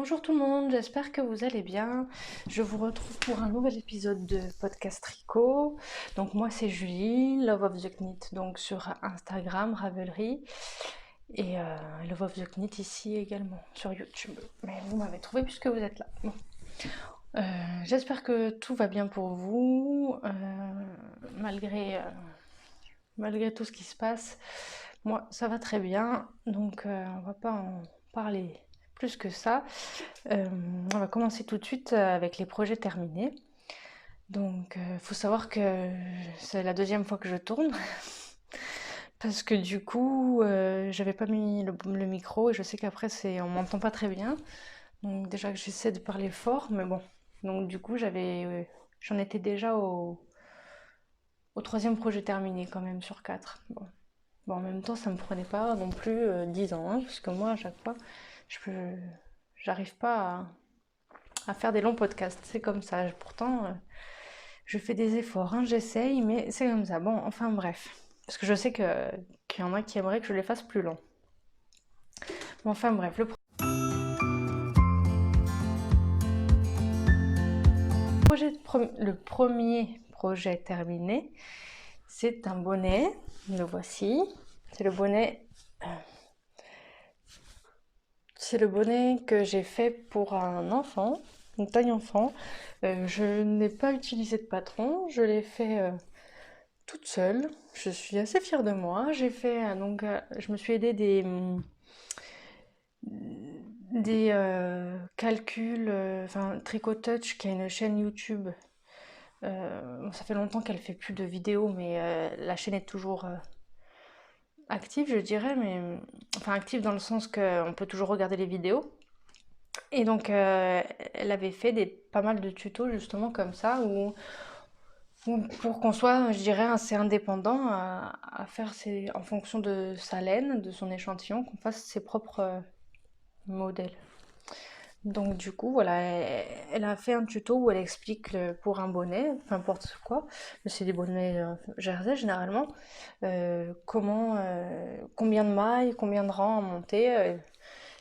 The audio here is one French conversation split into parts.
Bonjour tout le monde, j'espère que vous allez bien. Je vous retrouve pour un nouvel épisode de podcast tricot. Donc moi c'est Julie, Love of the Knit, donc sur Instagram, Ravelry. Et Love of the Knit ici également, sur YouTube. Mais vous m'avez trouvé puisque vous êtes là. Bon. J'espère que tout va bien pour vous, malgré tout ce qui se passe. Moi ça va très bien, donc on va pas en parler plus que ça. On va commencer tout de suite avec les projets terminés. Donc, faut savoir que c'est la deuxième fois que je tourne. Parce que du coup, j'avais pas mis le micro et je sais qu'après, on m'entend pas très bien. Donc, déjà que j'essaie de parler fort, mais bon. Donc, du coup, j'en étais déjà au troisième projet terminé quand même sur 4. Bon, en même temps, ça me prenait pas non plus 10 ans, hein, parce que moi, à chaque fois, j'arrive pas à faire des longs podcasts. C'est comme ça. Pourtant, je fais des efforts, hein, j'essaye, mais c'est comme ça. Bon, enfin bref. Parce que je sais qu'il y en a qui aimeraient que je les fasse plus longs. Bon, enfin bref. Le premier projet terminé, c'est un bonnet. Le voici. C'est le bonnet. C'est le bonnet que j'ai fait pour un enfant, une taille enfant. Je n'ai pas utilisé de patron, je l'ai fait toute seule. Je suis assez fière de moi. J'ai fait je me suis aidée des calculs, enfin Tricot Touch qui a une chaîne YouTube. Ça fait longtemps qu'elle fait plus de vidéos, mais la chaîne est toujours active, je dirais, mais enfin active dans le sens qu'on peut toujours regarder les vidéos. Et donc, elle avait fait pas mal de tutos justement comme ça, pour qu'on soit, je dirais, assez indépendant à faire en fonction de sa laine, de son échantillon, qu'on fasse ses propres modèles. Donc du coup, voilà, elle a fait un tuto où elle explique pour un bonnet, peu importe quoi, mais c'est des bonnets jersey généralement, combien de mailles, combien de rangs à monter,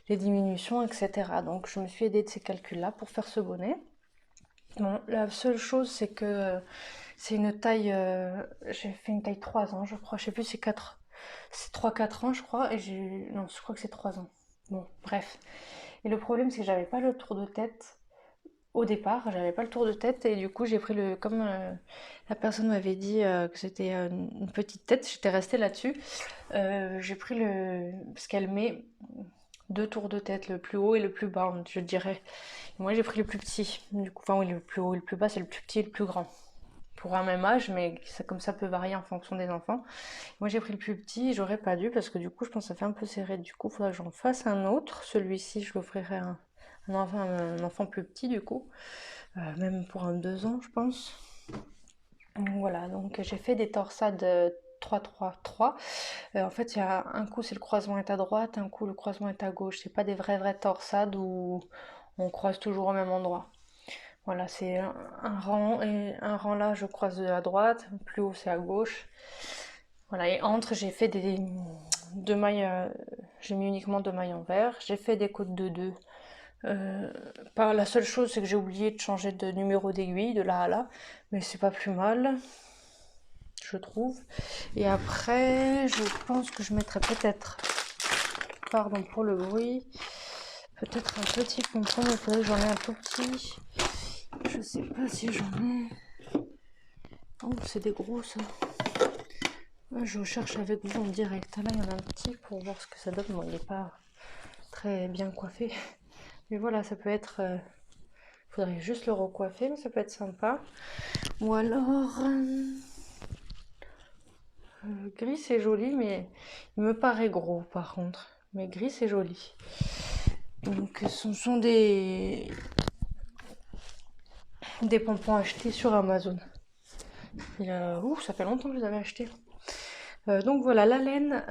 les diminutions, etc. Donc je me suis aidée de ces calculs-là pour faire ce bonnet. Bon, la seule chose, c'est que c'est une taille, j'ai fait une taille 3 ans, je crois, je sais plus, c'est 3-4 ans, je crois, non, je crois que c'est 3 ans. Bon, bref. Et le problème, c'est que j'avais pas le tour de tête au départ, j'avais pas le tour de tête, et du coup, j'ai pris comme la personne m'avait dit que c'était une petite tête, j'étais restée là-dessus. J'ai pris parce qu'elle met 2 tours de tête, le plus haut et le plus bas, je dirais. Moi, j'ai pris le plus petit. Du coup, enfin, oui, le plus haut et le plus bas, c'est le plus petit et le plus grand. Pour un même âge, mais comme ça peut varier en fonction des enfants. Moi, j'ai pris le plus petit et j'aurais pas dû parce que du coup, je pense que ça fait un peu serré. Du coup, il faudra que j'en fasse un autre. Celui-ci, je l'offrirai à un enfant plus petit, du coup. Même pour un 2 ans, je pense. Donc, voilà, donc j'ai fait des torsades 3-3-3. En fait, il y a un coup, c'est le croisement est à droite, un coup, le croisement est à gauche. C'est pas des vraies torsades où on croise toujours au même endroit. Voilà, c'est un rang et un rang là, je croise à droite, plus haut c'est à gauche. Voilà, et entre, j'ai fait deux mailles, j'ai mis uniquement 2 mailles en vert. J'ai fait des côtes de 2. La seule chose, c'est que j'ai oublié de changer de numéro d'aiguille de là à là, mais c'est pas plus mal, je trouve. Et après, je pense que je mettrai peut-être, pardon pour le bruit, peut-être un petit pompon, mais il faudrait que j'en ai un tout petit. Je sais pas si j'en ai. Oh, c'est des gros ça. Je cherche avec vous en direct. Là, il y en a un petit pour voir ce que ça donne. Bon, il n'est pas très bien coiffé. Mais voilà, ça peut être. Faudrait juste le recoiffer, mais ça peut être sympa. Ou alors. Gris, c'est joli, mais il me paraît gros par contre. Mais gris, c'est joli. Donc, ce sont des pompons achetés sur Amazon. Ça fait longtemps que je les avais achetés. Donc voilà, la laine,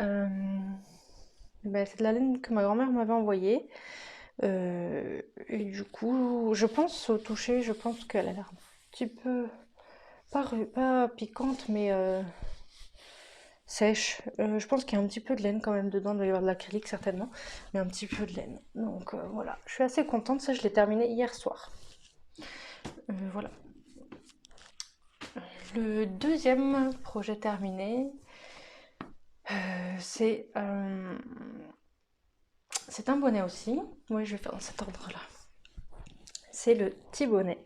c'est de la laine que ma grand-mère m'avait envoyée. Et du coup, je pense au toucher, je pense qu'elle a l'air un petit peu, pas piquante, mais sèche. Je pense qu'il y a un petit peu de laine quand même dedans, il doit y avoir de l'acrylique certainement, mais un petit peu de laine. Donc voilà, je suis assez contente, ça je l'ai terminé hier soir. Voilà. Le deuxième projet terminé, c'est un bonnet aussi. Oui, je vais faire dans cet ordre-là. C'est le petit bonnet.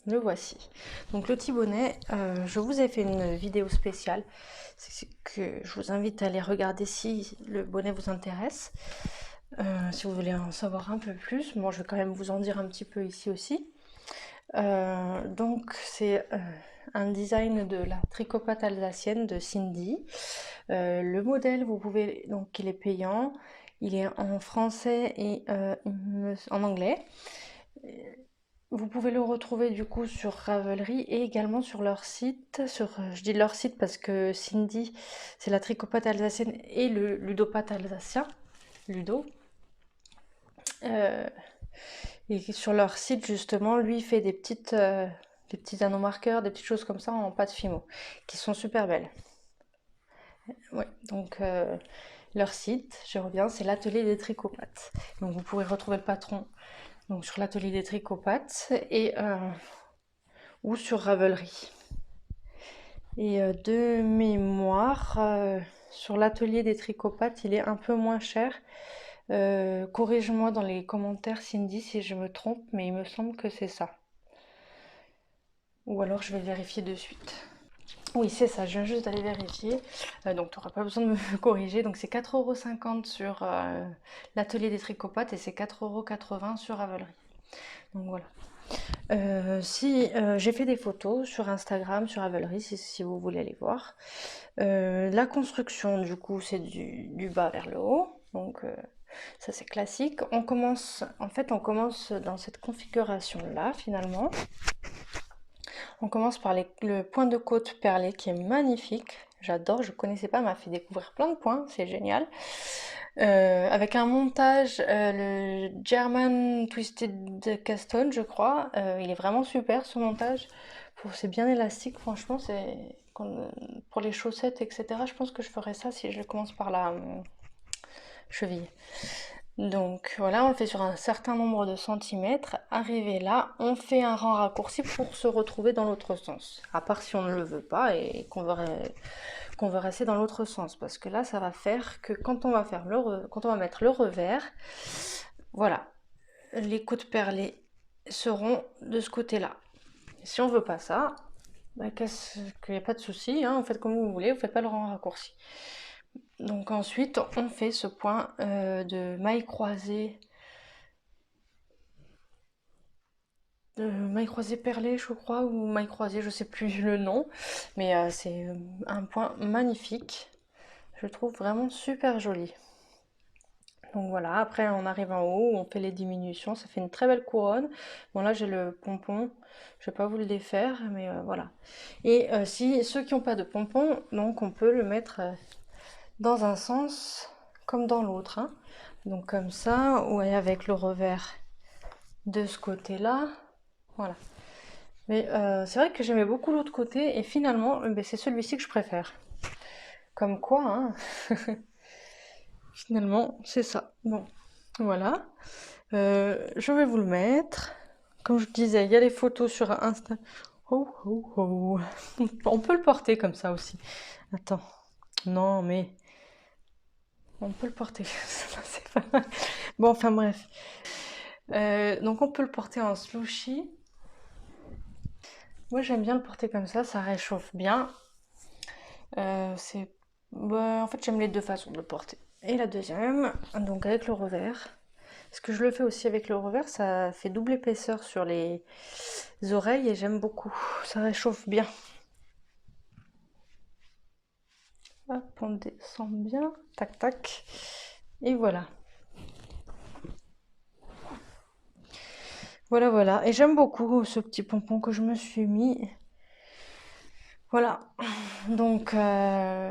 Le voici. Donc le petit bonnet, je vous ai fait une vidéo spéciale. C'est que je vous invite à aller regarder si le bonnet vous intéresse. Si vous voulez en savoir un peu plus. Moi, je vais quand même vous en dire un petit peu ici aussi. Donc c'est un design de la tricopate alsacienne de Cindy. Le modèle, vous pouvez, donc il est payant. Il est en français et en anglais. Vous pouvez le retrouver du coup sur Ravelry et également sur leur site. Je dis leur site parce que Cindy, c'est la tricopate alsacienne et le ludopathe alsacien, Ludo. Et sur leur site justement, lui il fait des petits anneaux marqueurs, des petites choses comme ça en pâte fimo, qui sont super belles. Ouais, donc leur site, je reviens, c'est l'atelier des tricopates. Donc vous pourrez retrouver le patron donc sur l'atelier des tricopates et ou sur Ravelry. Et de mémoire, sur l'atelier des tricopates, il est un peu moins cher. Corrige-moi dans les commentaires, Cindy, si je me trompe, mais il me semble que c'est ça. Ou alors je vais vérifier de suite. Oui, c'est ça, je viens juste d'aller vérifier. Donc tu n'auras pas besoin de me corriger. Donc c'est 4,50 € sur l'atelier des tricopates et c'est 4,80 € sur Ravelry. Donc voilà. J'ai fait des photos sur Instagram, sur Ravelry, si vous voulez aller voir. La construction, du coup, c'est du bas vers le haut. Donc ça c'est classique. On commence dans cette configuration-là finalement. On commence par le point de côte perlé qui est magnifique. J'adore, je ne connaissais pas, m'a fait découvrir plein de points, c'est génial. Avec un montage, le German Twisted Caston, je crois. Il est vraiment super ce montage. C'est bien élastique, franchement. Pour les chaussettes, etc. Je pense que je ferai ça si je commence par la cheville. Donc voilà, on le fait sur un certain nombre de centimètres. Arrivé là, on fait un rang raccourci pour se retrouver dans l'autre sens. À part si on ne le veut pas et qu'on veut rester dans l'autre sens. Parce que là, ça va faire que quand on va mettre le revers, voilà, les côtes perlées seront de ce côté-là. Si on veut pas ça, qu'il n'y a pas de souci, hein, vous faites comme vous voulez, vous faites pas le rang raccourci. Donc ensuite, on fait ce point de maille croisée, perlée, je crois, ou maille croisée, je sais plus le nom, mais c'est un point magnifique. Je trouve vraiment super joli. Donc voilà, après on arrive en haut, on fait les diminutions, ça fait une très belle couronne. Bon là j'ai le pompon, je vais pas vous le défaire, mais voilà. Et si ceux qui n'ont pas de pompon, donc on peut le mettre dans un sens comme dans l'autre, hein. Donc comme ça, ouais, avec le revers de ce côté-là, voilà. Mais c'est vrai que j'aimais beaucoup l'autre côté et finalement, c'est celui-ci que je préfère. Comme quoi, hein. Finalement, c'est ça. Bon, voilà. Je vais vous le mettre. Comme je disais, il y a les photos sur Insta. Oh, oh, oh. On peut le porter comme ça aussi. Attends. Non, mais on peut le porter. C'est pas... Bon, enfin bref. Donc on peut le porter en slouchy. Moi j'aime bien le porter comme ça réchauffe bien. En fait j'aime les deux façons de le porter. Et la deuxième, donc avec le revers. Parce que je le fais aussi avec le revers, ça fait double épaisseur sur les oreilles et j'aime beaucoup. Ça réchauffe bien. Hop, on descend bien. Tac, tac. Et voilà. Voilà, voilà. Et j'aime beaucoup ce petit pompon que je me suis mis. Voilà. Donc,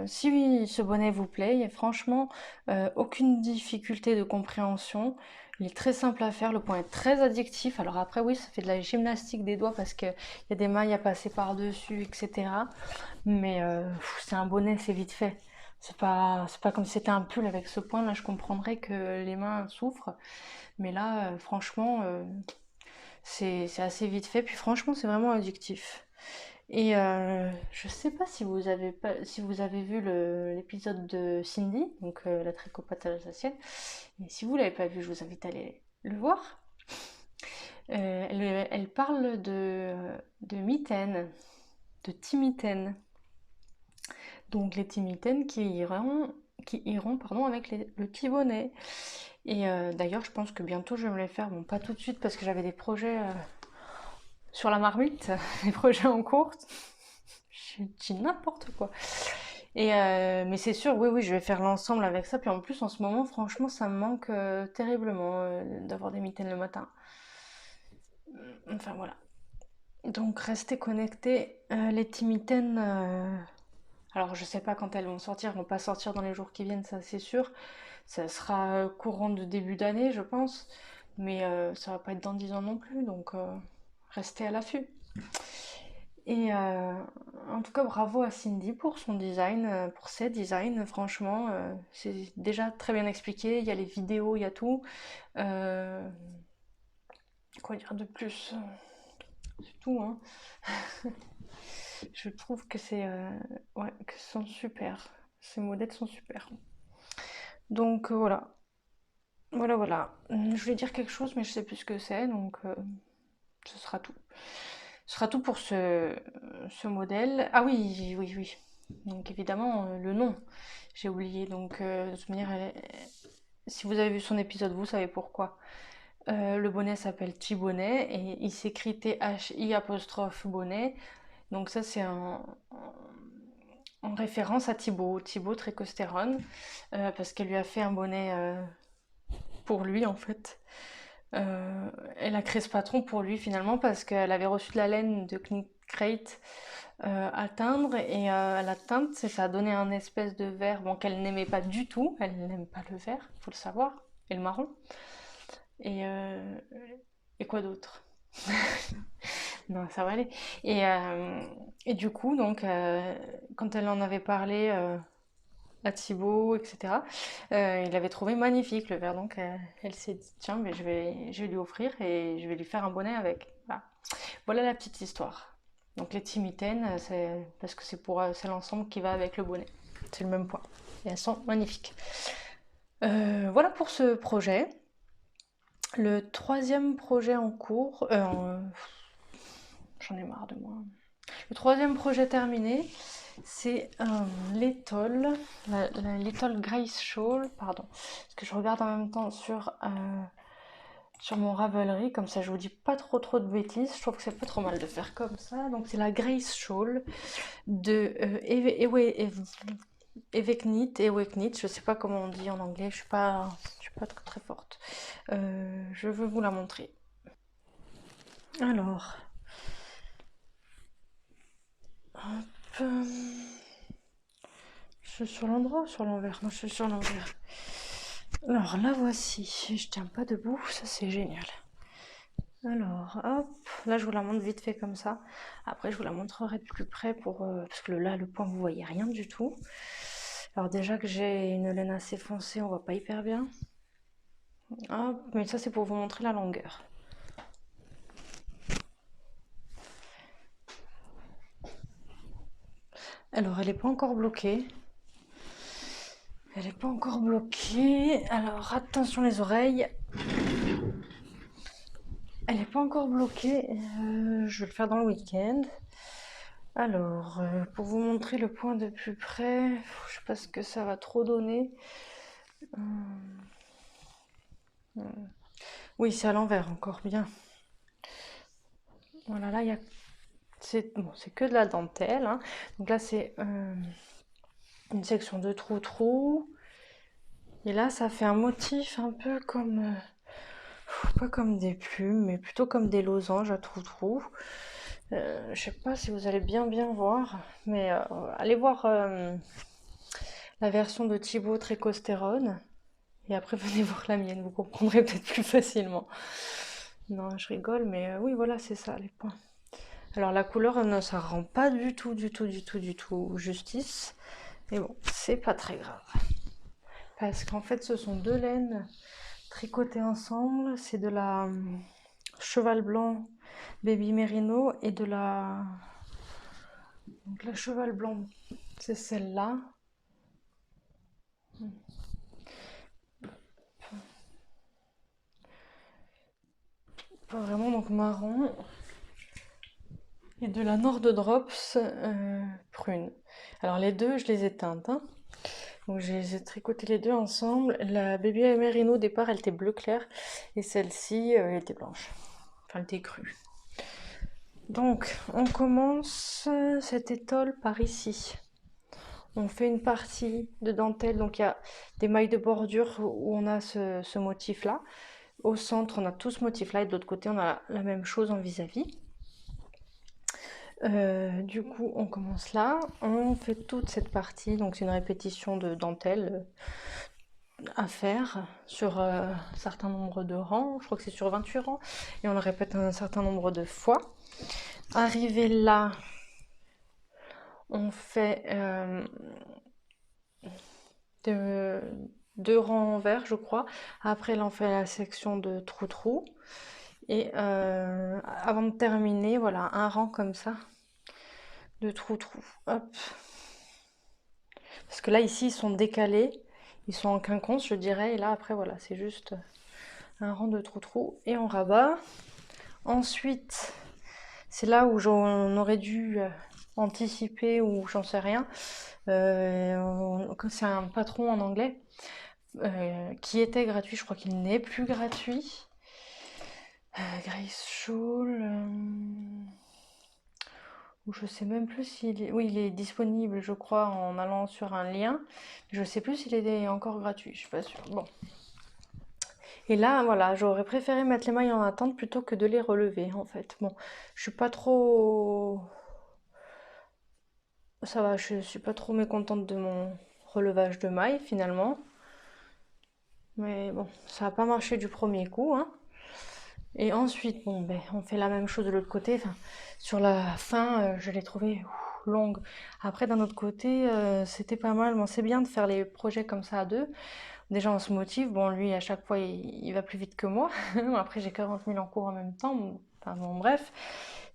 si ce bonnet vous plaît, franchement, aucune difficulté de compréhension. Il est très simple à faire, le point est très addictif. Alors après, oui, ça fait de la gymnastique des doigts parce qu'il y a des mailles à passer par-dessus, etc. Mais c'est un bonnet, c'est vite fait. C'est pas comme si c'était un pull avec ce point, là je comprendrais que les mains souffrent. Mais là, franchement, c'est assez vite fait. Puis franchement, c'est vraiment addictif. Et je sais pas si vous avez pas, si vous avez vu l'épisode de Cindy, donc la tricopathe alsacienne. Et si vous l'avez pas vu, je vous invite à aller le voir. Elle parle de mitaines, de timitaines. Donc les timitaines qui iront pardon, avec le petit bonnet. Et d'ailleurs, je pense que bientôt je vais me les faire. Bon, pas tout de suite parce que j'avais des projets sur la marmite, des projets en cours. Je dis n'importe quoi. Et mais c'est sûr, oui, oui, je vais faire l'ensemble avec ça. Puis en plus, en ce moment, franchement, ça me manque terriblement d'avoir des mitaines le matin. Enfin voilà. Donc restez connectés. Les timitaines, alors je sais pas quand elles vont sortir, elles vont pas sortir dans les jours qui viennent, ça c'est sûr. Ça sera courant de début d'année, je pense. Mais ça va pas être dans 10 ans non plus, donc restez à l'affût. Et en tout cas, bravo à Cindy pour son design, pour ses designs. Franchement, c'est déjà très bien expliqué. Il y a les vidéos, il y a tout. Euh, quoi dire de plus? C'est tout, hein. Je trouve que ouais, que ce sont super. Ces modèles sont super. Donc voilà. Voilà, voilà. Je voulais dire quelque chose, mais je sais plus ce que c'est, donc ce sera tout. Ce sera tout pour ce modèle. Ah oui, oui, oui. Donc évidemment, le nom, j'ai oublié. Donc de toute manière, si vous avez vu son épisode, vous savez pourquoi. Le bonnet s'appelle Thibonnet et il s'écrit Thi apostrophe bonnet. Donc ça, c'est en référence à Thibaut Tricostérone, parce qu'elle lui a fait un bonnet pour lui en fait. Elle a créé ce patron pour lui finalement parce qu'elle avait reçu de la laine de Knight-Crate à teindre et à la teinte, ça a donné un espèce de vert bon, qu'elle n'aimait pas du tout. Elle n'aime pas le vert, faut le savoir, et le marron. Et, euh, et quoi d'autre? Non, ça va aller. Et, euh, et du coup, donc, quand elle en avait parlé à Thibaut, etc., il avait trouvé magnifique le verre. Donc, elle s'est dit, tiens, mais je vais lui offrir et je vais lui faire un bonnet avec. Voilà, voilà la petite histoire. Donc, les timitaines, c'est parce que c'est l'ensemble qui va avec le bonnet. C'est le même poids. Et elles sont magnifiques. Voilà pour ce projet. Le troisième projet en cours, j'en ai marre de moi. Le troisième projet terminé, c'est l'étole, l'étole Grace Shawl, pardon, parce que je regarde en même temps sur mon Ravelry, comme ça je vous dis pas trop de bêtises, je trouve que c'est pas trop mal de faire comme ça. Donc c'est la Grace Shawl de Eveknit, je sais pas comment on dit en anglais, je suis pas très forte. Je veux vous la montrer. Alors, hop, je suis sur l'endroit ou sur l'envers? Non, je suis sur l'envers. Alors, la voici. Je tiens pas debout, ça c'est génial. Alors, hop, là je vous la montre vite fait comme ça. Après, je vous la montrerai de plus près parce que là, le point, vous voyez rien du tout. Alors déjà que j'ai une laine assez foncée, on voit pas hyper bien. Hop, mais ça c'est pour vous montrer la longueur. Alors, elle n'est pas encore bloquée. Elle n'est pas encore bloquée. Alors, attention les oreilles. Elle n'est pas encore bloquée. Je vais le faire dans le week-end. Alors, pour vous montrer le point de plus près, je sais pas ce que ça va trop donner. Oui, c'est à l'envers, encore bien. Voilà, là, c'est bon, c'est que de la dentelle, hein. Donc là, c'est une section de trou-trou. Et là, ça fait un motif un peu comme, pas comme des plumes, mais plutôt comme des losanges à trou-trou. Je sais pas si vous allez bien voir, mais allez voir la version de Thibaut Tricostérone. Et après, venez voir la mienne, vous comprendrez peut-être plus facilement. Non, je rigole, mais oui, voilà, c'est ça, les points. Alors, la couleur, non, ça rend pas du tout justice. Mais bon, c'est pas très grave. Parce qu'en fait, ce sont deux laines tricotées ensemble. C'est de la cheval blanc baby merino et de la... Donc la cheval blanc, c'est celle-là. Pas vraiment, donc marron. Et de la Nord Drops prune. Alors les deux, je les ai teintes, hein. Donc j'ai tricoté les deux ensemble. La baby merino au départ, elle était bleu clair. Et celle-ci, elle était blanche. Enfin, elle était crue. Donc, on commence cette étole par ici. On fait une partie de dentelle, donc il y a des mailles de bordure où on a ce motif-là. Au centre, on a tout ce motif-là et de l'autre côté, on a la même chose en vis-à-vis. Du coup, on commence là. On fait toute cette partie, donc c'est une répétition de dentelle à faire sur un certain nombre de rangs. Je crois que c'est sur 28 rangs. Et on le répète un certain nombre de fois. Arrivé là, on fait deux rangs verts, je crois. Après, là, on fait la section de trou-trou. Et avant de terminer, voilà, un rang comme ça de trou-trou. Hop. Parce que là, ici, ils sont décalés. Ils sont en quinconce, je dirais. Et là, après, voilà, c'est juste un rang de trou-trou. Et on rabat. Ensuite, c'est là où on aurait dû anticiper ou j'en sais rien. C'est un patron en anglais qui était gratuit. Je crois qu'il n'est plus gratuit. Grace Shawl. Ou je sais même plus s'il est... Oui, il est disponible, je crois, en allant sur un lien. Je sais plus s'il est encore gratuit, je suis pas sûre. Bon. Et là, voilà, j'aurais préféré mettre les mailles en attente plutôt que de les relever, en fait. Bon, je suis pas trop... Ça va, je suis pas trop mécontente de mon relevage de mailles, finalement. Mais bon, ça n'a pas marché du premier coup, hein. Et ensuite, bon, ben, on fait la même chose de l'autre côté. Enfin, sur la fin, je l'ai trouvée longue. Après, d'un autre côté, c'était pas mal. Bon, c'est bien de faire les projets comme ça à deux. Déjà, on se motive. Bon, lui, à chaque fois, il va plus vite que moi. Après, j'ai 40 000 en cours en même temps. Enfin, bon, bref,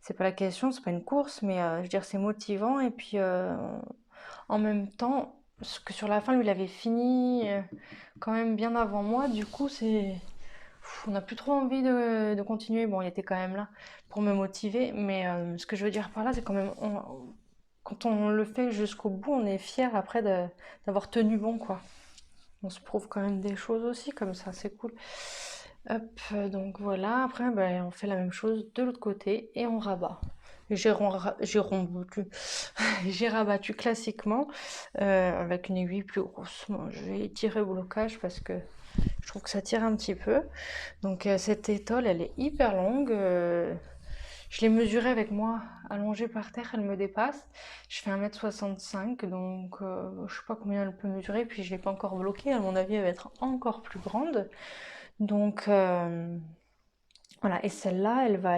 c'est pas la question, c'est pas une course, mais je veux dire, c'est motivant. Et puis, en même temps, parce que sur la fin, lui, il avait fini quand même bien avant moi. Du coup, on n'a plus trop envie de continuer. Bon, il était quand même là pour me motiver, mais ce que je veux dire par là, c'est quand même, quand on le fait jusqu'au bout, on est fier après d'avoir tenu bon, quoi. On se prouve quand même des choses aussi, comme ça, c'est cool. Hop, donc voilà, après, ben, on fait la même chose de l'autre côté et on rabat. J'ai rabattu classiquement avec une aiguille plus grosse. Bon, je vais tirer au blocage parce que je trouve que ça tire un petit peu. Donc cette étole, elle est hyper longue. Je l'ai mesurée avec moi allongée par terre, elle me dépasse. Je fais 1,65 m, donc je sais pas combien elle peut mesurer, puis je l'ai pas encore bloquée. À mon avis, elle va être encore plus grande. Donc voilà, et celle-là, Elle va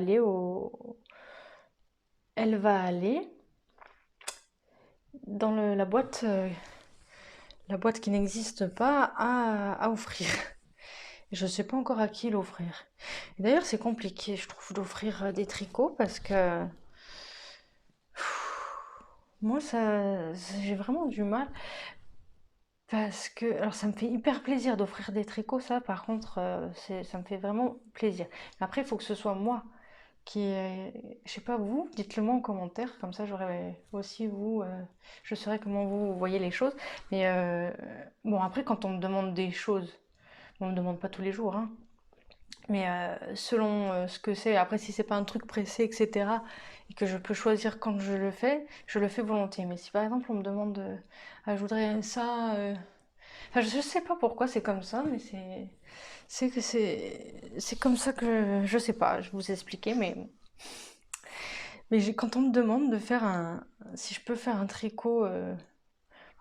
aller dans la boîte qui n'existe pas à offrir. Je ne sais pas encore à qui l'offrir. Et d'ailleurs, c'est compliqué, je trouve, d'offrir des tricots parce que moi, j'ai vraiment du mal. Parce que, alors, ça me fait hyper plaisir d'offrir des tricots, ça, par contre, ça me fait vraiment plaisir. Mais après, il faut que ce soit moi je sais pas vous, dites-le moi en commentaire, comme ça j'aurai aussi vous, je saurai comment vous voyez les choses. Mais bon, après, quand on me demande des choses, on me demande pas tous les jours, hein. Mais selon ce que c'est, après si c'est pas un truc pressé, etc., et que je peux choisir quand je le fais volontiers. Mais si par exemple on me demande, je voudrais ça, enfin je sais pas pourquoi c'est comme ça, mais c'est comme ça que je sais pas, je vous expliquer, mais quand on me demande de faire si je peux faire un tricot,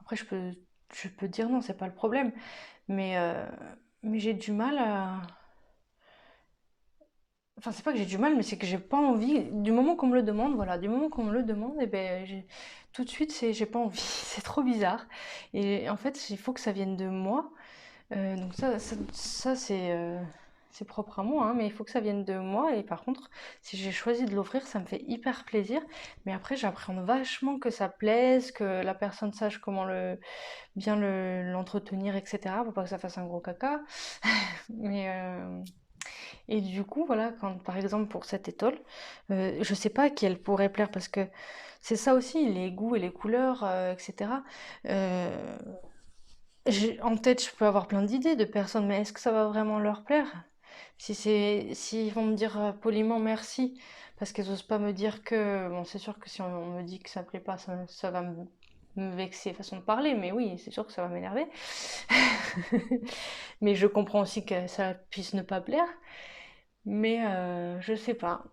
après je peux dire non, c'est pas le problème, mais, euh, mais j'ai du mal Enfin, c'est pas que j'ai du mal, mais c'est que j'ai pas envie. Du moment qu'on me le demande, voilà, du moment qu'on me le demande, et ben, tout de suite, j'ai pas envie. C'est trop bizarre. Et en fait, il faut que ça vienne de moi. Donc ça, c'est propre à moi, hein, mais il faut que ça vienne de moi. Et par contre, si j'ai choisi de l'offrir, ça me fait hyper plaisir. Mais après, j'appréhende vachement que ça plaise, que la personne sache comment bien l'entretenir, etc. Pour pas que ça fasse un gros caca. Mais et du coup, voilà, quand par exemple pour cette étole, je sais pas à qui elle pourrait plaire parce que c'est ça aussi, les goûts et les couleurs, etc. Euh, en tête, je peux avoir plein d'idées de personnes, mais est-ce que ça va vraiment leur plaire? S'ils vont me dire poliment merci, parce qu'ils osent pas me dire que, bon, c'est sûr que si on me dit que ça me plaît pas, ça va me vexer, façon de parler, mais oui, c'est sûr que ça va m'énerver. Mais je comprends aussi que ça puisse ne pas plaire, mais je sais pas.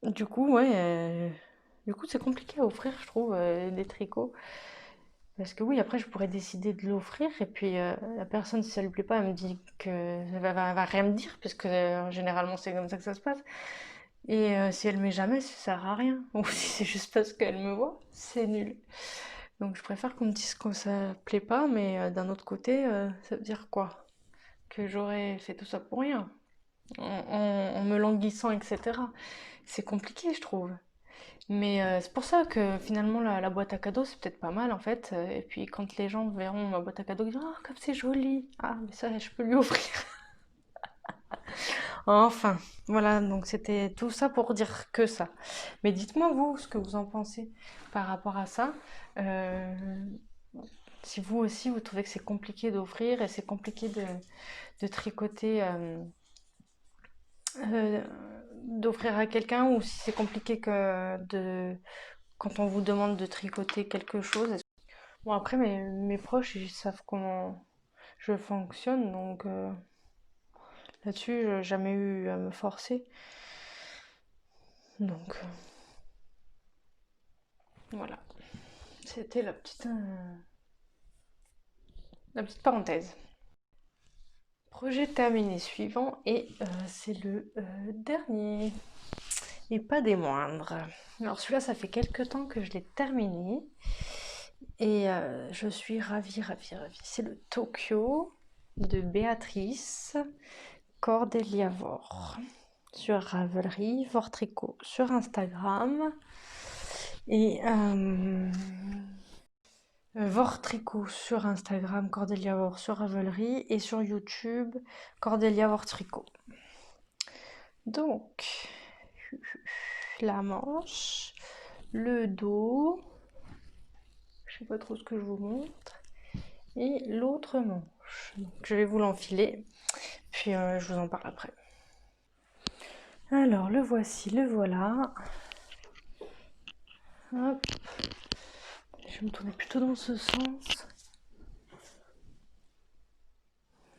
Du coup, ouais, du coup, c'est compliqué à offrir, je trouve, des tricots. Parce que oui, après, je pourrais décider de l'offrir et puis la personne, si ça lui plaît pas, elle me dit que elle va rien me dire, puisque généralement c'est comme ça que ça se passe. Et si elle met jamais, ça sert à rien. Ou si c'est juste parce qu'elle me voit, c'est nul. Donc je préfère qu'on me dise que ça plaît pas, mais d'un autre côté, ça veut dire quoi? Que j'aurais fait tout ça pour rien, en me languissant, etc. C'est compliqué, je trouve. Mais c'est pour ça que finalement la boîte à cadeaux c'est peut-être pas mal en fait. Et puis quand les gens verront ma boîte à cadeaux, ils disent oh comme c'est joli. Ah mais ça je peux lui offrir. Enfin voilà donc c'était tout ça pour dire que ça. Mais dites-moi vous ce que vous en pensez par rapport à ça. Euh, Si vous aussi vous trouvez que c'est compliqué d'offrir et c'est compliqué de tricoter, euh, d'offrir à quelqu'un ou si c'est compliqué que de quand on vous demande de tricoter quelque chose. Bon, après, mes proches, ils savent comment je fonctionne, donc là-dessus, j'ai jamais eu à me forcer. Donc, voilà. C'était la petite parenthèse. Projet terminé suivant, et c'est le dernier, et pas des moindres. Alors, celui-là, ça fait quelques temps que je l'ai terminé, et je suis ravie, ravie, ravie. C'est le Tokyo de Béatrice Cordeliavor sur Ravelry, Vortricot sur Instagram et Vortricot sur Instagram, Cordelia Vor sur Ravelry et sur YouTube, Cordelia Vortricot. Donc, la manche, le dos, je sais pas trop ce que je vous montre, et l'autre manche. Donc, je vais vous l'enfiler, puis je vous en parle après. Alors, le voici, le voilà. Hop. Je vais me tourner plutôt dans ce sens.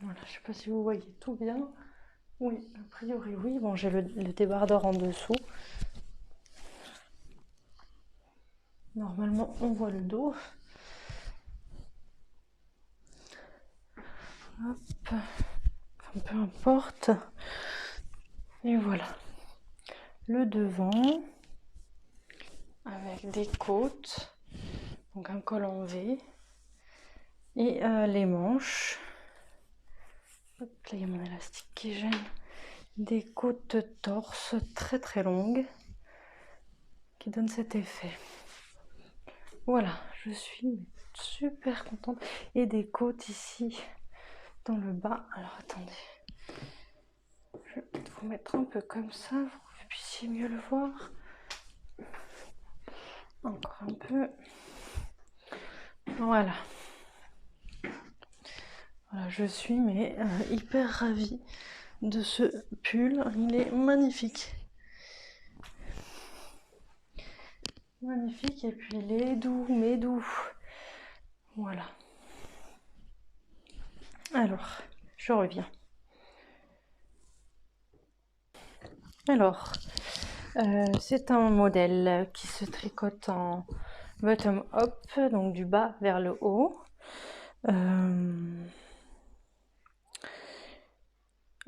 Voilà, je sais pas si vous voyez tout bien. Oui, a priori oui. Bon, j'ai le débardeur en dessous. Normalement, on voit le dos. Hop. Enfin, peu importe. Et voilà. Le devant. Avec des côtes. Donc un col en V. Et les manches. Hop, là, il y a mon élastique qui gêne. Des côtes torse très très longues. Qui donnent cet effet. Voilà, je suis super contente. Et des côtes ici dans le bas. Alors attendez, je vais peut-être vous mettre un peu comme ça, pour que vous puissiez mieux le voir. Encore un peu. Voilà. Voilà, je suis mais hyper ravie de ce pull. Il est magnifique. Magnifique, et puis il est doux, mais doux. Voilà. Alors, je reviens. Alors, c'est un modèle qui se tricote en bottom up, donc du bas vers le haut.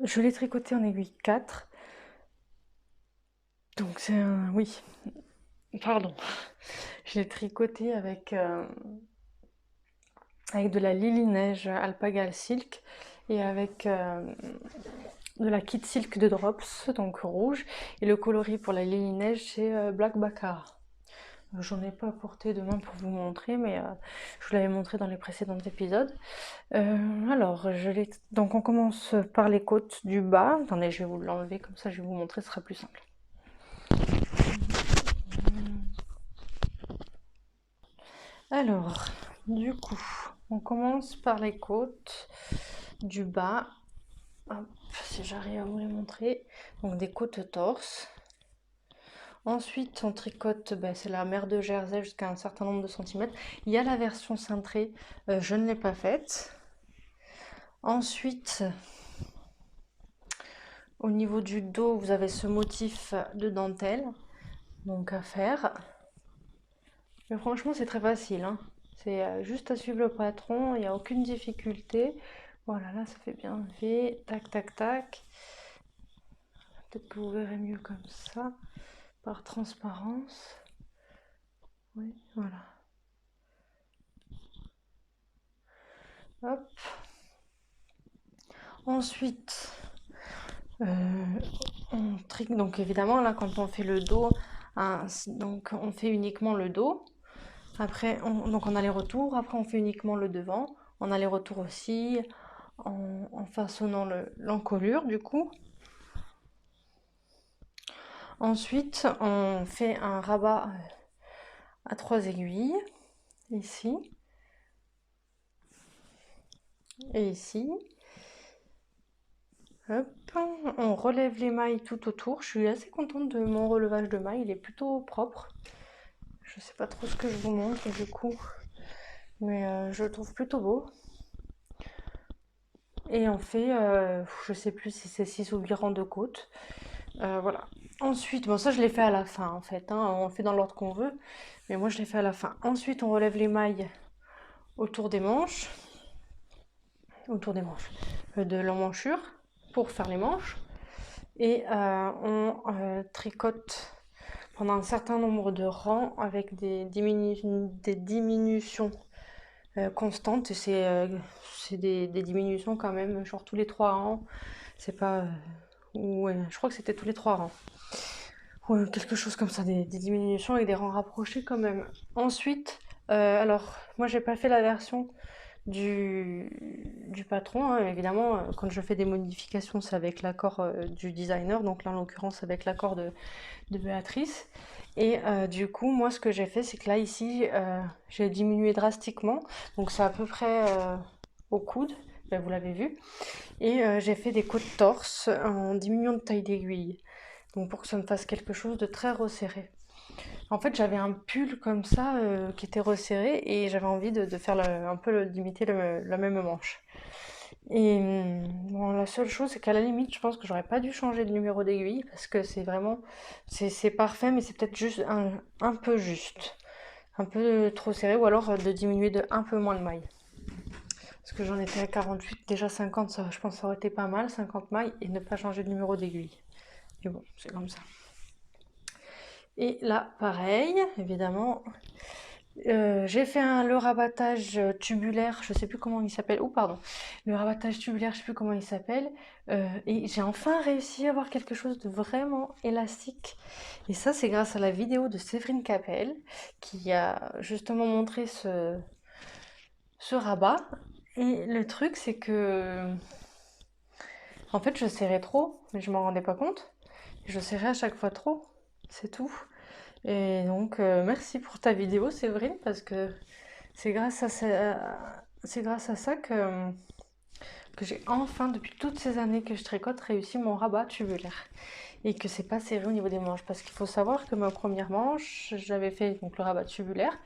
Je l'ai tricoté en aiguille 4. Donc c'est un... Oui, pardon. Je l'ai tricoté avec de la Lily Neige Alpaga Silk et avec de la Kit Silk de Drops, donc rouge. Et le coloris pour la Lily Neige, c'est Black Baccarat. J'en ai pas apporté demain pour vous montrer, mais je vous l'avais montré dans les précédents épisodes. Alors, donc on commence par les côtes du bas. Attendez, je vais vous l'enlever, comme ça je vais vous montrer, ce sera plus simple. Alors, du coup, on commence par les côtes du bas. Hop, si j'arrive à vous les montrer. Donc des côtes torse. Ensuite, on tricote, c'est la mer de Jersey jusqu'à un certain nombre de centimètres. Il y a la version cintrée, je ne l'ai pas faite. Ensuite, au niveau du dos, vous avez ce motif de dentelle, donc à faire. Mais franchement, c'est très facile, hein. C'est juste à suivre le patron, il n'y a aucune difficulté. Voilà, là, ça fait bien V, tac, tac, tac. Peut-être que vous verrez mieux comme ça, par transparence. Oui, voilà. Hop. Ensuite, on trique. Donc évidemment, là, quand on fait le dos, donc on fait uniquement le dos. Après, donc en aller-retour. Après, on fait uniquement le devant. En aller-retour aussi, en façonnant l'encolure, du coup. Ensuite, on fait un rabat à 3 aiguilles, ici et ici. Hop, on relève les mailles tout autour. Je suis assez contente de mon relevage de mailles, il est plutôt propre. Je sais pas trop ce que je vous montre du coup, mais je le trouve plutôt beau. Et on fait, je sais plus si c'est 6 ou 8 rangs de côtes. Voilà. Ensuite, bon ça je l'ai fait à la fin en fait, hein, on le fait dans l'ordre qu'on veut, mais moi je l'ai fait à la fin. Ensuite on relève les mailles autour des manches, de l'emmanchure pour faire les manches. Et on tricote pendant un certain nombre de rangs avec des diminutions constantes. C'est des diminutions quand même, genre tous les 3 rangs. C'est pas... ouais, je crois que c'était tous les 3 rangs. Ouais, quelque chose comme ça, des diminutions avec des rangs rapprochés quand même. Ensuite, alors, moi j'ai pas fait la version du patron, hein. Évidemment, quand je fais des modifications, c'est avec l'accord du designer, donc là en l'occurrence avec l'accord de Béatrice. Et du coup, moi ce que j'ai fait, c'est que là ici, j'ai diminué drastiquement, donc c'est à peu près au coude, ben, vous l'avez vu. Et j'ai fait des côtes torse en diminuant de taille d'aiguille, donc pour que ça me fasse quelque chose de très resserré. En fait, j'avais un pull comme ça qui était resserré et j'avais envie de faire un peu d'imiter la même manche. Et bon, la seule chose, c'est qu'à la limite, je pense que j'aurais pas dû changer de numéro d'aiguille parce que c'est vraiment, c'est parfait, mais c'est peut-être juste un peu juste, un peu trop serré, ou alors de diminuer de un peu moins de mailles. Parce que j'en étais à 48, déjà 50, ça, je pense que ça aurait été pas mal, 50 mailles, et ne pas changer de numéro d'aiguille. Mais bon, c'est comme ça. Et là, pareil, évidemment, j'ai fait le rabattage tubulaire, je sais plus comment il s'appelle. Oh, pardon. Le rabattage tubulaire, je sais plus comment il s'appelle. Et j'ai enfin réussi à avoir quelque chose de vraiment élastique. Et ça, c'est grâce à la vidéo de Séverine Capel, qui a justement montré ce rabat. Et le truc, c'est que, en fait, je serrais trop, mais je m'en rendais pas compte. Je serrais à chaque fois trop, c'est tout. Et donc, merci pour ta vidéo, Séverine, parce que c'est grâce à ça que j'ai enfin, depuis toutes ces années que je tricote, réussi mon rabat tubulaire. Et que c'est pas serré au niveau des manches. Parce qu'il faut savoir que ma première manche, j'avais fait donc, le rabat tubulaire.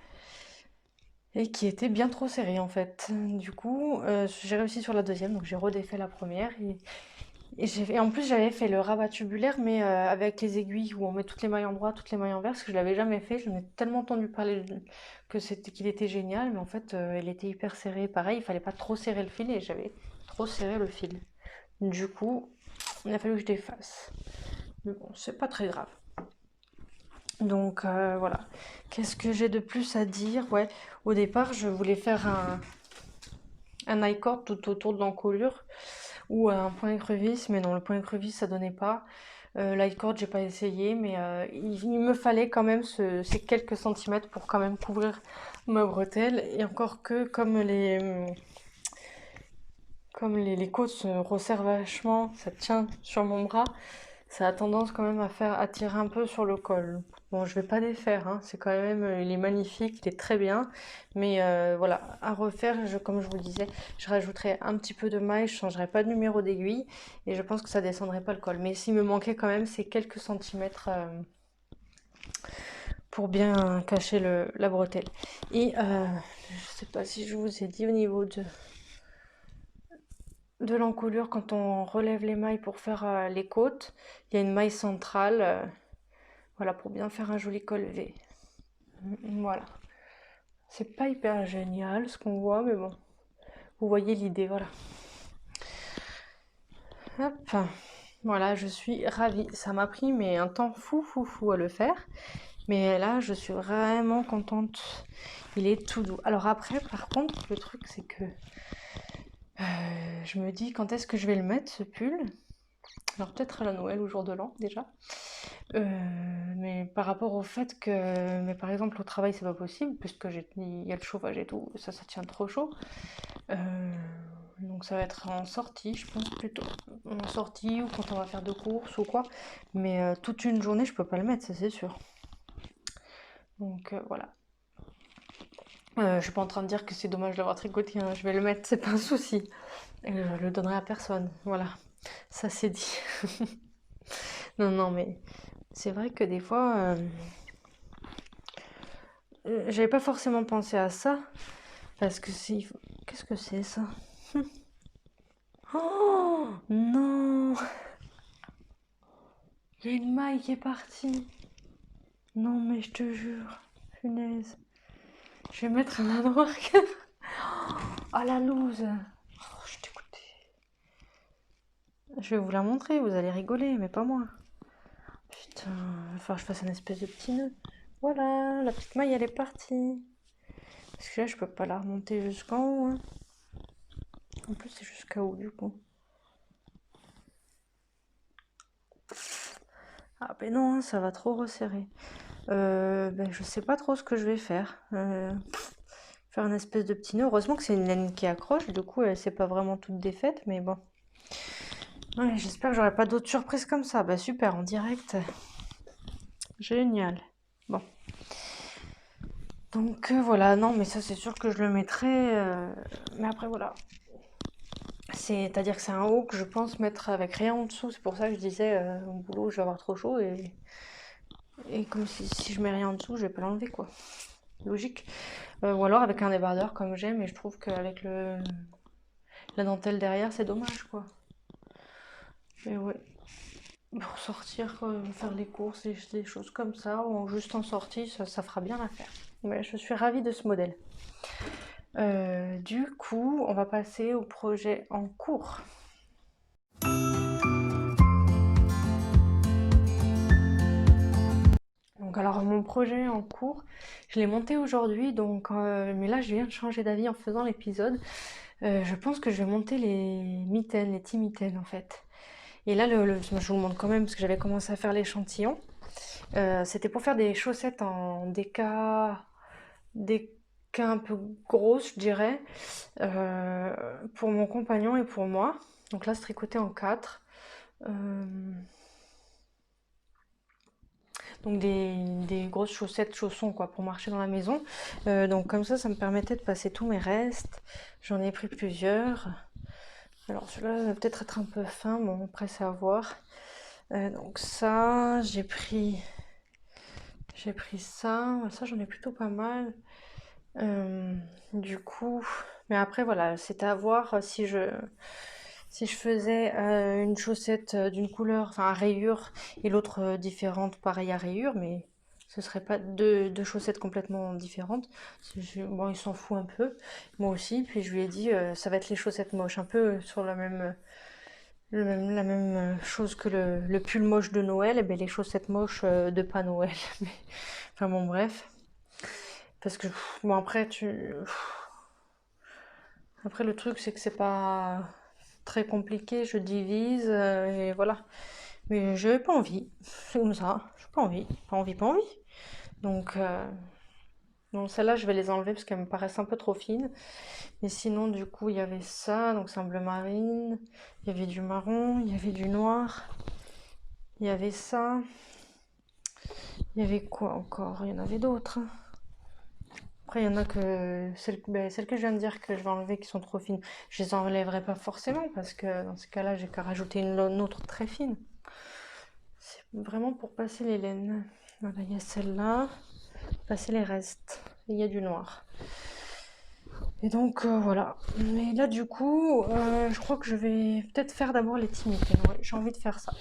Et qui était bien trop serré en fait. Du coup, j'ai réussi sur la deuxième, donc j'ai redéfait la première. Et en plus, j'avais fait le rabat tubulaire, mais avec les aiguilles où on met toutes les mailles en droit, toutes les mailles en vert, parce que je l'avais jamais fait. J'en ai tellement entendu parler qu'il était génial, mais en fait, il était hyper serré. Pareil, il fallait pas trop serrer le fil et j'avais trop serré le fil. Du coup, il a fallu que je défasse. Mais bon, c'est pas très grave. Donc voilà. Qu'est-ce que j'ai de plus à dire? Ouais, au départ, je voulais faire un I-cord tout autour de l'encolure ou un point écrevisse, mais non, le point écrevisse, ça donnait pas. L'i-cord, j'ai pas essayé, mais il me fallait quand même ces quelques centimètres pour quand même couvrir ma bretelle. Et encore que, comme les côtes se resserrent vachement, ça tient sur mon bras, ça a tendance quand même à tirer un peu sur le col. Bon, je vais pas défaire, hein, c'est quand même, il est magnifique, il est très bien, mais voilà, à refaire, comme je vous le disais, je rajouterai un petit peu de maille, je changerai pas de numéro d'aiguille, et je pense que ça descendrait pas le col. Mais s'il me manquait quand même ces quelques centimètres pour bien cacher la bretelle. Et je sais pas si je vous ai dit au niveau de l'encolure, quand on relève les mailles pour faire les côtes, il y a une maille centrale, voilà, pour bien faire un joli col V. Voilà. C'est pas hyper génial ce qu'on voit, mais bon, vous voyez l'idée, voilà. Hop, voilà, je suis ravie. Ça m'a pris mais un temps fou à le faire, mais là, je suis vraiment contente. Il est tout doux. Alors après, par contre, le truc, c'est que je me dis quand est-ce que je vais le mettre, ce pull. Alors peut-être à la Noël ou jour de l'an déjà. Mais par rapport au fait que, mais par exemple au travail c'est pas possible puisque il y a le chauffage et tout, ça tient trop chaud. Donc ça va être en sortie, je pense plutôt. En sortie ou quand on va faire de courses ou quoi. Mais toute une journée je peux pas le mettre, ça c'est sûr. Donc voilà. Je suis pas en train de dire que c'est dommage d'avoir tricoté, hein. Je vais le mettre, c'est pas un souci. Et je le donnerai à personne, voilà. Ça c'est dit. Non, non, mais c'est vrai que des fois, j'avais pas forcément pensé à ça, parce que si... Qu'est-ce que c'est ça? Oh non! Il y a une maille qui est partie. Non, mais je te jure, punaise. Je vais mettre un marque. Ah la loose! Oh, je suis dégoûtée. Je vais vous la montrer, vous allez rigoler, mais pas moi. Putain, il va falloir que je fasse un espèce de petit nœud. Voilà, la petite maille elle est partie. Parce que là, je peux pas la remonter jusqu'en haut, hein. En plus, c'est jusqu'à où du coup? Ah ben non, ça va trop resserrer. Ben, je sais pas trop ce que je vais faire. Faire une espèce de petit nœud. Heureusement que c'est une laine qui accroche, du coup elle s'est pas vraiment toute défaite, mais bon. Ouais, j'espère que j'aurai pas d'autres surprises comme ça. Bah super, en direct. Génial. Bon. Donc voilà, non mais ça c'est sûr que je le mettrai. Mais après voilà. C'est-à-dire que c'est un haut que je pense mettre avec rien en dessous. C'est pour ça que je disais au boulot je vais avoir trop chaud et comme si je mets rien en dessous, je vais pas l'enlever quoi. Logique. Ou alors avec un débardeur comme j'ai, mais je trouve qu'avec la dentelle derrière, c'est dommage quoi. Mais ouais, pour sortir, faire les courses, des choses comme ça, ou juste en sortie, ça fera bien l'affaire. Mais je suis ravie de ce modèle. Du coup, on va passer au projet en cours. Donc alors mon projet en cours, je l'ai monté aujourd'hui, donc mais là je viens de changer d'avis en faisant l'épisode. Je pense que je vais monter les mitaines, les petits mitaines en fait. Et là, je vous le montre quand même parce que j'avais commencé à faire l'échantillon. C'était pour faire des chaussettes en des cas un peu grosses, je dirais, pour mon compagnon et pour moi. Donc là, c'est tricoté en 4. Donc des grosses chaussettes, chaussons quoi, pour marcher dans la maison. Donc comme ça me permettait de passer tous mes restes. J'en ai pris plusieurs. Alors celui-là va peut-être être un peu fin, bon après c'est à voir. Donc ça, j'ai pris ça. Ça j'en ai plutôt pas mal. Du coup, mais après voilà, c'était à voir si je faisais une chaussette d'une couleur, enfin à rayures, et l'autre différente, pareil à rayures, mais ce serait pas deux chaussettes complètement différentes. Bon, il s'en fout un peu, moi aussi. Puis je lui ai dit, ça va être les chaussettes moches, un peu sur la même la même chose que le pull moche de Noël, et bien les chaussettes moches de pas Noël. Enfin bon, bref. Parce que, bon, après, le truc, c'est que c'est pas très compliqué, je divise, et voilà. Mais j'avais pas envie, c'est comme ça, j'ai pas envie, pas envie, pas envie. Donc, bon, celles-là, je vais les enlever parce qu'elles me paraissent un peu trop fines. Mais sinon, du coup, il y avait ça, donc c'est un bleu marine, il y avait du marron, il y avait du noir, il y avait ça, il y avait quoi encore? Il y en avait d'autres, hein. Après, il y en a que celles que je viens de dire que je vais enlever qui sont trop fines, je les enlèverai pas forcément parce que dans ce cas-là, j'ai qu'à rajouter une autre très fine. C'est vraiment pour passer les laines. Voilà, il y a celle-là, passer les restes. Et il y a du noir. Et donc voilà. Mais là, du coup, je crois que je vais peut-être faire d'abord les timités. Ouais, j'ai envie de faire ça.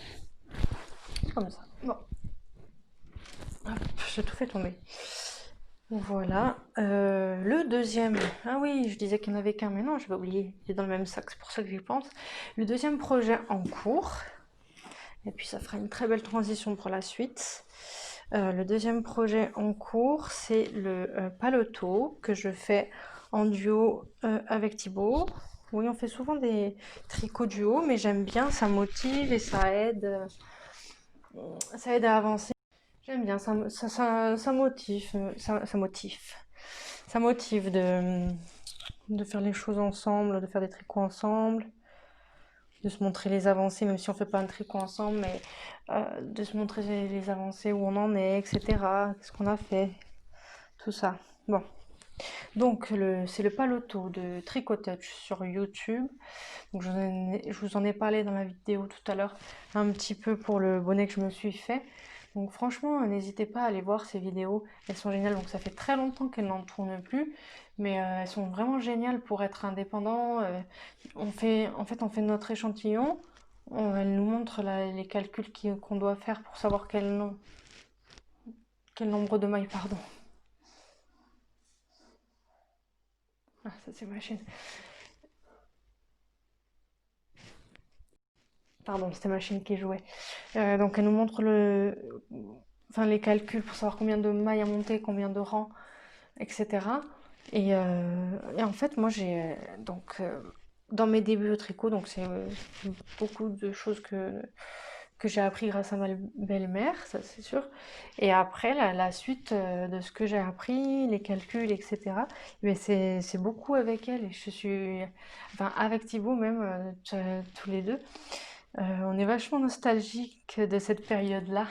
Comme ça. Bon. Hop, j'ai tout fait tomber. Voilà. Le deuxième. Ah oui, je disais qu'il n'y en avait qu'un, mais non, j'avais oublié. Il est dans le même sac, c'est pour ça que j'y pense. Le deuxième projet en cours. Et puis ça fera une très belle transition pour la suite. Le deuxième projet en cours, c'est le paletot que je fais en duo avec Thibaut. Oui, on fait souvent des tricots duo, mais j'aime bien, ça motive et ça aide à avancer. J'aime bien, ça motive, ça motive de faire les choses ensemble, de faire des tricots ensemble, de se montrer les avancées, même si on fait pas un tricot ensemble, mais de se montrer les avancées, où on en est, etc. Qu'est-ce qu'on a fait, tout ça. Bon. Donc, c'est le paletot de Tricotouch sur YouTube. Donc, je vous en ai parlé dans la vidéo tout à l'heure, un petit peu pour le bonnet que je me suis fait. Donc, franchement, n'hésitez pas à aller voir ces vidéos. Elles sont géniales. Donc, ça fait très longtemps qu'elles n'en tournent plus, mais elles sont vraiment géniales pour être indépendant. En fait, on fait notre échantillon. Elle nous montre les calculs qu'on doit faire pour savoir quel nombre de mailles, pardon. Ah, ça c'est ma chaîne. Pardon, c'était ma chaîne qui jouait. Donc elle nous montre les calculs pour savoir combien de mailles à monter, combien de rangs, etc. Et en fait, moi dans mes débuts au tricot, donc c'est beaucoup de choses que j'ai appris grâce à ma belle-mère, ça c'est sûr. Et après, la suite de ce que j'ai appris, les calculs, etc., mais c'est beaucoup avec elle. Et enfin avec Thibaut même, tous les deux. On est vachement nostalgique de cette période-là.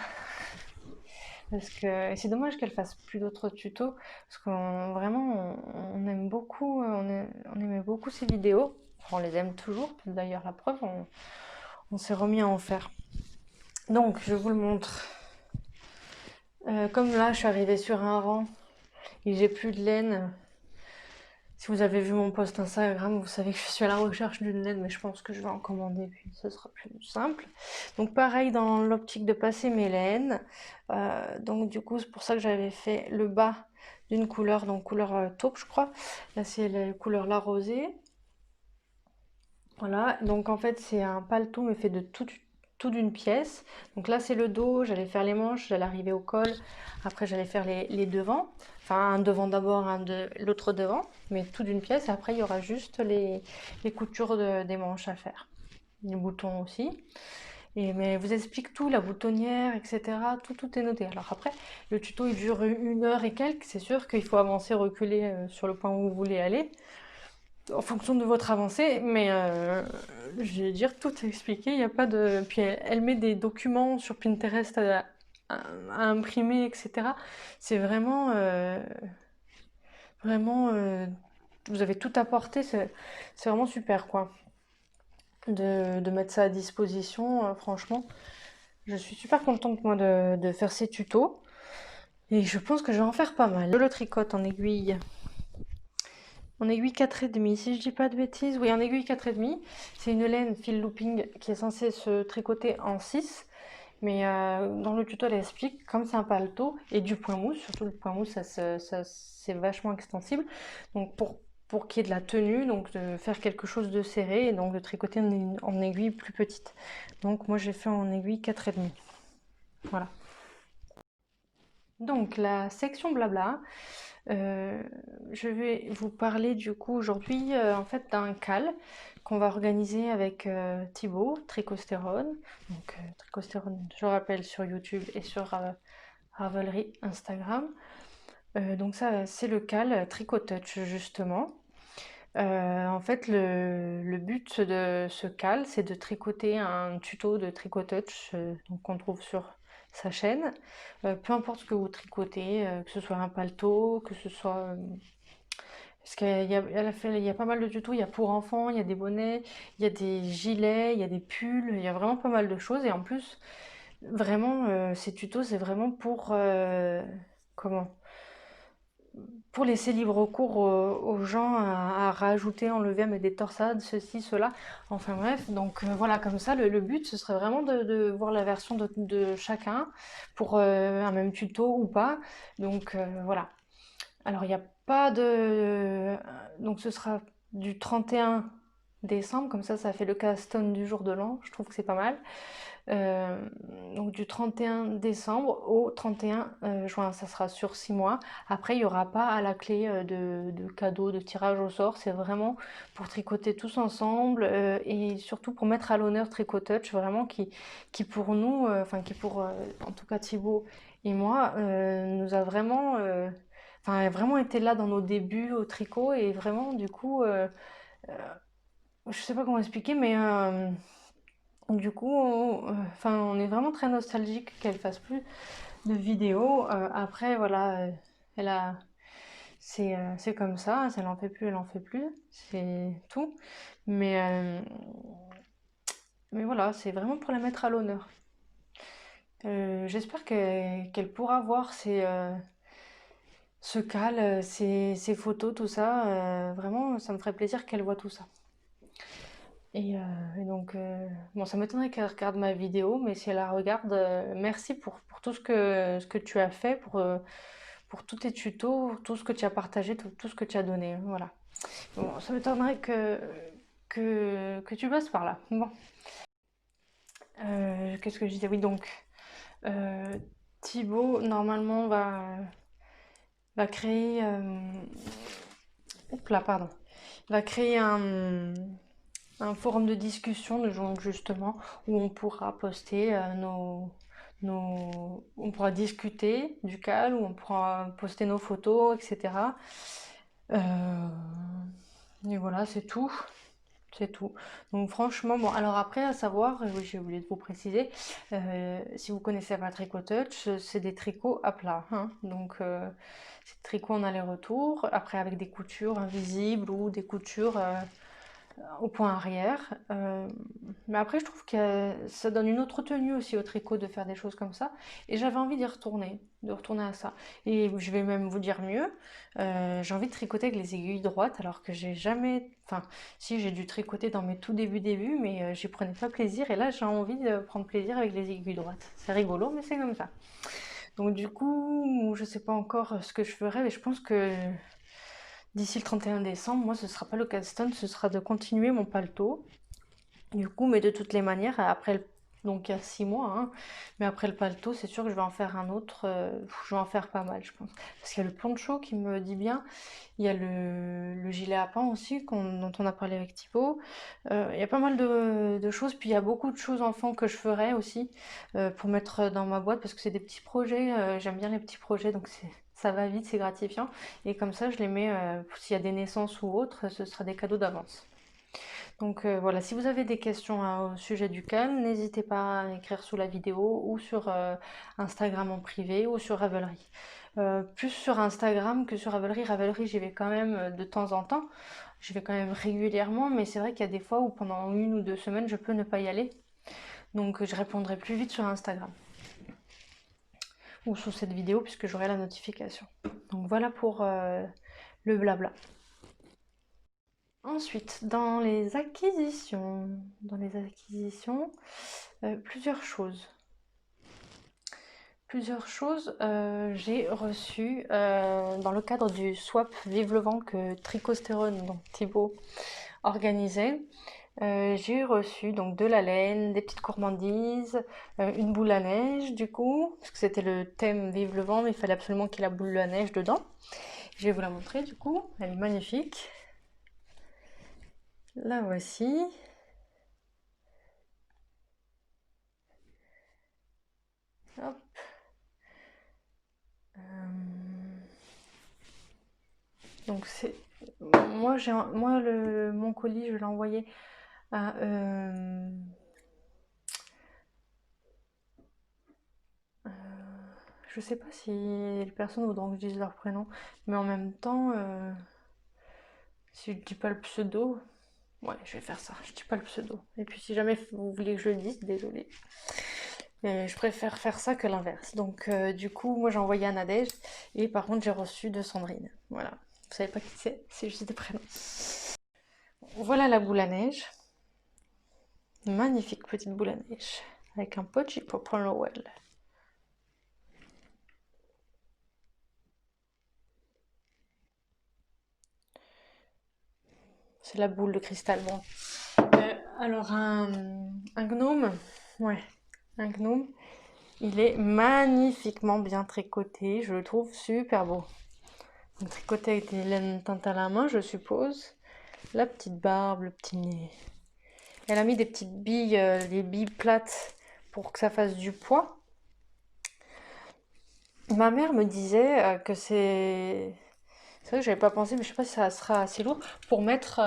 Parce que c'est dommage qu'elle fasse plus d'autres tutos. Parce qu'on vraiment, on aime beaucoup, on aimait beaucoup ces vidéos. Enfin, on les aime toujours. D'ailleurs, la preuve, on s'est remis à en faire. Donc, je vous le montre. Comme là, je suis arrivée sur un rang et j'ai plus de laine. Si vous avez vu mon post Instagram, vous savez que je suis à la recherche d'une laine, mais je pense que je vais en commander, puis ce sera plus simple. Donc pareil, dans l'optique de passer mes laines. Donc du coup, c'est pour ça que j'avais fait le bas d'une couleur, donc couleur taupe, je crois. Là, c'est la couleur la rosée. Voilà, donc en fait, c'est un paletot, mais fait de tout d'une pièce. Donc là, c'est le dos, j'allais faire les manches, j'allais arriver au col. Après, j'allais faire les devants. Enfin, un devant d'abord, l'autre devant, mais tout d'une pièce. Et après, il y aura juste les coutures des manches à faire. Les boutons aussi. Mais vous explique tout, la boutonnière, etc. Tout est noté. Alors après, le tuto, il dure 1 heure et quelques. C'est sûr qu'il faut avancer, reculer sur le point où vous voulez aller en fonction de votre avancée, mais je vais dire tout est expliqué, il n'y a pas de... Puis elle met des documents sur Pinterest à imprimer, etc. C'est vraiment, vous avez tout apporté, c'est vraiment super, quoi, de mettre ça à disposition, franchement. Je suis super contente, moi, de faire ces tutos, et je pense que je vais en faire pas mal. Je le tricote en aiguille. En aiguille 4,5, si je dis pas de bêtises, oui, en aiguille 4,5. C'est une laine fil looping qui est censée se tricoter en 6. Mais dans le tuto, elle explique, comme c'est un paletot et du point mousse, surtout le point mousse, c'est vachement extensible. Donc pour pour qu'il y ait de la tenue, donc de faire quelque chose de serré et donc de tricoter en aiguille plus petite. Donc moi j'ai fait en aiguille 4,5. Voilà. Donc la section blabla, je vais vous parler du coup aujourd'hui en fait d'un cal qu'on va organiser avec Thibaut, Tricostérone. Donc Tricostérone, je le rappelle, sur YouTube et sur Ravelry Instagram. Donc ça c'est le cal Tricotouch justement. En fait, le but de ce cal, c'est de tricoter un tuto de Tricotouch donc qu'on trouve sur sa chaîne. Peu importe ce que vous tricotez, que ce soit un paletot, que ce soit... parce il y a pas mal de tutos, il y a pour enfants, il y a des bonnets, il y a des gilets, il y a des pulls, il y a vraiment pas mal de choses. Et en plus, vraiment, ces tutos, c'est vraiment pour... comment? Pour laisser libre cours aux gens à rajouter, enlever, à mettre des torsades, ceci, cela. Enfin bref, donc voilà, comme ça, le but, ce serait vraiment de voir la version de chacun pour un même tuto ou pas. Donc voilà. Alors, il n'y a pas de... Donc ce sera du 31 décembre, comme ça fait le cast-on du jour de l'an. Je trouve que c'est pas mal. Euh, donc du 31 décembre au 31 juin, ça sera sur 6 mois. Après, il n'y aura pas à la clé de cadeaux, de tirage au sort. C'est vraiment pour tricoter tous ensemble et surtout pour mettre à l'honneur Tricotouch, vraiment qui pour nous, enfin qui pour en tout cas Thibaut et moi, nous a vraiment, enfin, a vraiment été là dans nos débuts au tricot et vraiment du coup, je sais pas comment expliquer, mais du coup, enfin, on est vraiment très nostalgique qu'elle fasse plus de vidéos. Après, voilà, elle a, c'est comme ça. Si elle en fait plus, elle en fait plus. C'est tout. Mais, euh, mais voilà, c'est vraiment pour la mettre à l'honneur. J'espère qu'elle pourra voir ce cal, ces photos, tout ça. Vraiment, ça me ferait plaisir qu'elle voit tout ça. Et donc, bon, ça m'étonnerait qu'elle regarde ma vidéo, mais si elle la regarde, merci pour tout ce que tu as fait, pour tous tes tutos, tout ce que tu as partagé, tout ce que tu as donné. Voilà. Bon, ça m'étonnerait que tu passes par là. Bon. Qu'est-ce que je disais? Oui, donc, euh, Thibaut, normalement, va créer... Oups là, pardon. Va créer un forum de discussion donc justement où on pourra poster on pourra discuter du cal, où on pourra poster nos photos, etc. Euh, et voilà, c'est tout. C'est tout. Donc franchement, bon, alors après, à savoir, oui, j'ai oublié de vous préciser, si vous connaissez pas Tricotouch, c'est des tricots à plat, hein. Donc c'est des tricots en aller-retour, après avec des coutures invisibles ou des coutures au point arrière. Mais après, je trouve que ça donne une autre tenue aussi au tricot de faire des choses comme ça. Et j'avais envie d'y retourner, de retourner à ça. Et je vais même vous dire mieux, j'ai envie de tricoter avec les aiguilles droites, alors que j'ai jamais... Enfin, si j'ai dû tricoter dans mes tout débuts, mais j'y prenais pas plaisir. Et là, j'ai envie de prendre plaisir avec les aiguilles droites. C'est rigolo, mais c'est comme ça. Donc du coup, je sais pas encore ce que je ferai, mais je pense que d'ici le 31 décembre, moi, ce sera pas le cast-on, ce sera de continuer mon paletot. Du coup, mais de toutes les manières, donc il y a 6 mois, hein, mais après le paletot, c'est sûr que je vais en faire un autre. Je vais en faire pas mal, je pense. Parce qu'il y a le poncho qui me dit bien. Il y a le gilet à pain aussi, dont on a parlé avec Thibaut. Il y a pas mal de choses. Puis il y a beaucoup de choses enfants que je ferai aussi pour mettre dans ma boîte parce que c'est des petits projets. J'aime bien les petits projets, donc ça va vite, c'est gratifiant. Et comme ça, je les mets, s'il y a des naissances ou autres, ce sera des cadeaux d'avance. Donc voilà, si vous avez des questions au sujet du cal, n'hésitez pas à écrire sous la vidéo ou sur Instagram en privé ou sur Ravelry. Plus sur Instagram que sur Ravelry. Ravelry, j'y vais quand même de temps en temps. Je vais quand même régulièrement, mais c'est vrai qu'il y a des fois où pendant 1 ou 2 semaines, je peux ne pas y aller. Donc je répondrai plus vite sur Instagram ou sous cette vidéo puisque j'aurai la notification. Donc voilà pour le blabla. Ensuite, dans les acquisitions, plusieurs choses. plusieurs choses. J'ai reçu, dans le cadre du swap Vive le vent que Tricostérone, donc Thibaut, organisait, j'ai reçu donc de la laine, des petites gourmandises, une boule à neige du coup, parce que c'était le thème Vive le vent, mais il fallait absolument qu'il y ait la boule à neige dedans. Je vais vous la montrer du coup, elle est magnifique. La voici. Hop. Donc c'est moi mon colis je l'ai envoyé à je sais pas si les personnes voudront que je dise leur prénom, mais en même temps, si je dis pas le pseudo, ouais, je vais faire ça, je dis pas le pseudo. Et puis si jamais vous voulez que je le dise, désolé. Mais je préfère faire ça que l'inverse. Donc du coup, moi j'ai envoyé à Nadège, et par contre j'ai reçu de Sandrine. Voilà. Vous savez pas qui c'est juste des prénoms. Voilà la boule à neige. Magnifique petite boule à neige. Avec un pochi pour prendre le well. C'est la boule de cristal. Bon. Alors un gnome, ouais, un gnome, il est magnifiquement bien tricoté, je le trouve super beau. Donc, tricoté avec des laines teintes à la main, je suppose. La petite barbe, le petit nez. Elle a mis des petites billes, les billes plates pour que ça fasse du poids. Ma mère me disait que c'est vrai que j'avais pas pensé, mais je sais pas si ça sera assez lourd pour mettre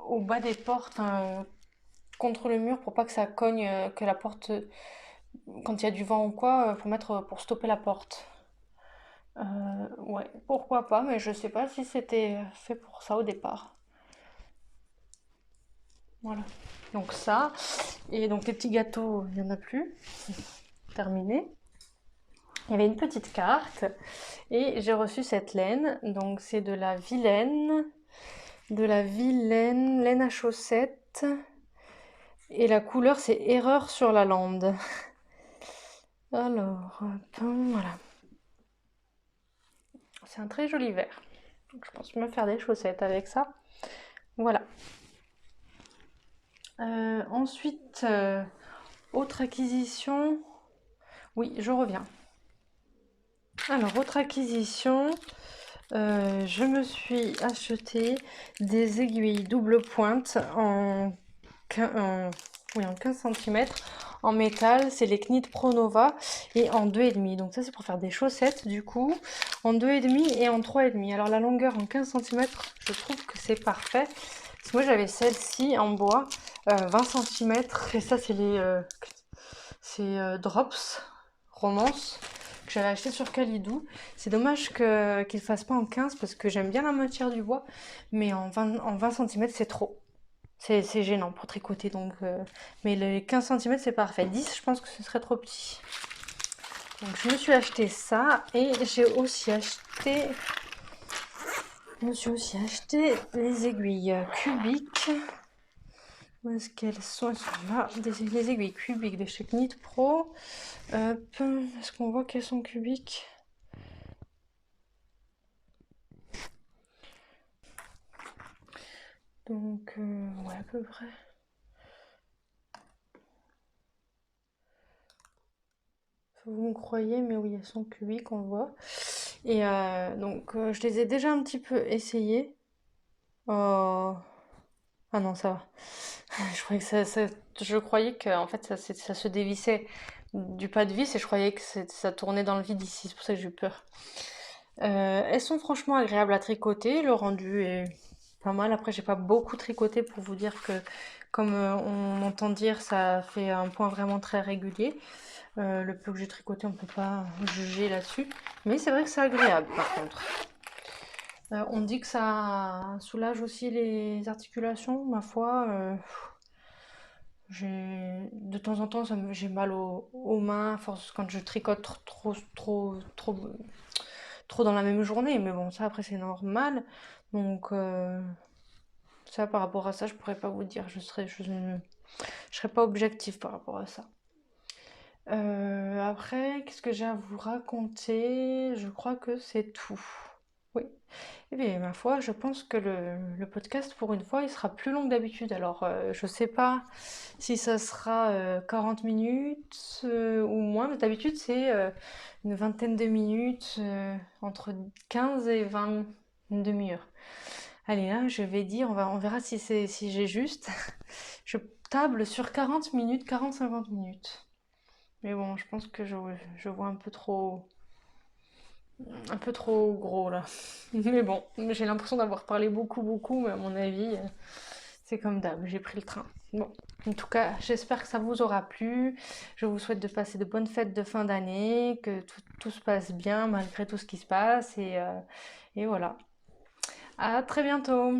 au bas des portes, contre le mur pour pas que ça cogne, que la porte, quand il y a du vent ou quoi, pour mettre, pour stopper la porte. Ouais, pourquoi pas, mais je sais pas si c'était fait pour ça au départ. Voilà. Donc ça, et donc les petits gâteaux, il n'y en a plus. Terminé. Il y avait une petite carte et j'ai reçu cette laine. Donc c'est de la vilaine laine à chaussettes. Et la couleur c'est Erreur sur la lande. Alors, voilà. C'est un très joli vert. Donc, je pense me faire des chaussettes avec ça. Voilà. Ensuite, autre acquisition. Oui, je reviens. Alors, autre acquisition. Je me suis acheté des aiguilles double pointe oui, en 15 cm en métal. C'est les Knit Pro Nova et en 2,5. Donc ça, c'est pour faire des chaussettes du coup. En 2,5 et en 3,5. Alors la longueur en 15 cm, je trouve que c'est parfait. Parce que moi, j'avais celle-ci en bois, 20 cm. Et ça, c'est Drops Romance que j'avais acheté sur Calidou. C'est dommage qu'il ne fasse pas en 15 parce que j'aime bien la matière du bois, mais en 20 cm c'est trop. C'est gênant pour tricoter, donc mais les 15 cm c'est parfait. 10 je pense que ce serait trop petit. Donc je me suis acheté ça et je me suis aussi acheté les aiguilles cubiques. Où est-ce qu'elles sont? Elles sont là. Les aiguilles cubiques de chez Knit Pro. Est-ce qu'on voit qu'elles sont cubiques? Donc, ouais, à peu près. Vous me croyez, mais oui, elles sont cubiques, on voit. Et donc, je les ai déjà un petit peu essayées. Oh. Ah non, ça va. Je croyais que en fait, ça se dévissait du pas de vis et je croyais que ça tournait dans le vide ici. C'est pour ça que j'ai eu peur. Elles sont franchement agréables à tricoter. Le rendu est pas mal. Après, j'ai pas beaucoup tricoté pour vous dire que, comme on entend dire, ça fait un point vraiment très régulier. Le peu que j'ai tricoté, on peut pas juger là-dessus. Mais c'est vrai que c'est agréable par contre. On dit que ça soulage aussi les articulations, ma foi. De temps en temps, j'ai mal aux mains, à force quand je tricote trop dans la même journée. Mais bon, ça après c'est normal. Donc ça, par rapport à ça, je pourrais pas vous dire. Je serais pas objective par rapport à ça. Après, qu'est-ce que j'ai à vous raconter? Je crois que c'est tout. Oui. Eh bien, ma foi, je pense que le podcast, pour une fois, il sera plus long que d'habitude. Alors, je sais pas si ça sera 40 minutes ou moins, mais d'habitude, c'est une vingtaine de minutes, entre 15 et 20, une demi-heure. Allez, là, je vais dire, on verra si j'ai juste. Je table sur 40 minutes, 40-50 minutes. Mais bon, je pense que je vois un peu trop gros là. Mais bon, j'ai l'impression d'avoir parlé beaucoup, beaucoup, mais à mon avis, c'est comme d'hab, j'ai pris le train. Bon, en tout cas, j'espère que ça vous aura plu. Je vous souhaite de passer de bonnes fêtes de fin d'année, que tout se passe bien malgré tout ce qui se passe. Et voilà. À très bientôt!